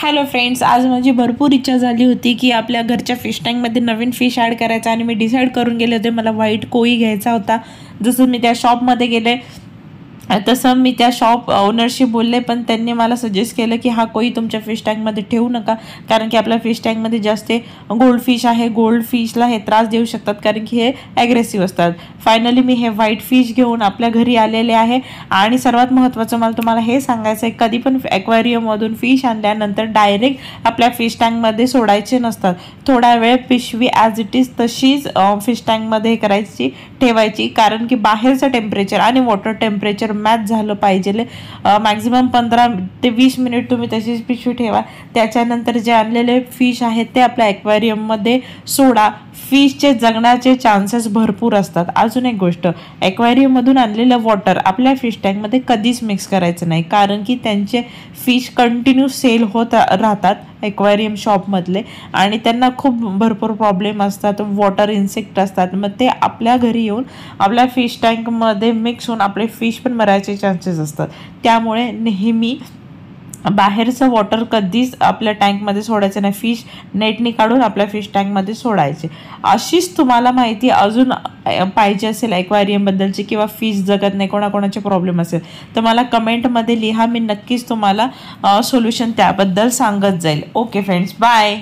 Hello friends, आज माझी भरपूर इच्छा झाली होती की आपल्या घरच्या फिश टँकमध्ये नवीन फिश ॲड करायचा आणि मी डिसाईड करून गेले होते मला व्हाईट कोई घ्यायचा होता. जसं मी त्या शॉपमध्ये गेले तसं मी त्या शॉप ओनरशी बोलले, पण त्यांनी मला सजेस्ट केलं की हा कोई तुमच्या फिश टँकमध्ये ठेवू नका, कारण की आपल्या फिश टँकमध्ये जास्त गोल्ड फिश आहे. गोल्ड फिशला हे त्रास देऊ शकतात कारण की हे ॲग्रेसिव्ह असतात. फायनली मी हे व्हाईट फिश घेऊन आपल्या घरी आलेले आहे. आणि सर्वात महत्त्वाचं मला तुम्हाला हे सांगायचं आहे, कधी पण ॲक्वेरियममधून फिश आणल्यानंतर डायरेक्ट आपल्या फिश टँकमध्ये सोडायचे नसतात. थोडा वेळ पिशवी ॲज इट इज तशीच फिश टँकमध्ये करायची ठेवायची, कारण की बाहेरचं टेम्परेचर आणि वॉटर टेम्परेचर मॅच झालं पाहिजे. मॅक्झिमम 15 ते 20 मिनिट तुम्ही तशीच पिशवी ठेवा. त्याच्यानंतर जे आणलेले फिश आहेत ते आपल्या ॲक्वेरियममध्ये सोडा. फिशचे जगण्याचे चान्सेस भरपूर असतात. अजून एक गोष्ट, ॲक्वेरियममधून आणलेलं वॉटर आपल्या फिश टँकमध्ये कधीच मिक्स करायचं नाही, कारण की त्यांचे फिश कंटिन्यू सेल होत राहतात ॲक्वेरियम शॉपमधले, आणि त्यांना खूप भरपूर प्रॉब्लेम असतात. वॉटर इन्सेक्ट असतात, मग ते आपल्या घरी येऊन आपल्या फिश टँकमध्ये मिक्स होऊन आपले फिश पण मरायचे चान्सेस असतात. त्यामुळे नेहमी बाहेरचं वॉटर कधीच आपल्या टँकमध्ये सोडायचं नाही. फिश नेटनी काढून आपल्या फिश टँकमध्ये सोडायचे. अशीच तुम्हाला माहिती अजून पाहिजे असेल ॲक्वेरियमबद्दलची, किंवा फिश जगत नाही, कोणाकोणाचे प्रॉब्लेम असेल तर मला कमेंटमध्ये लिहा. मी नक्कीच तुम्हाला सोल्युशन त्याबद्दल सांगत जाईल. Okay friends, bye.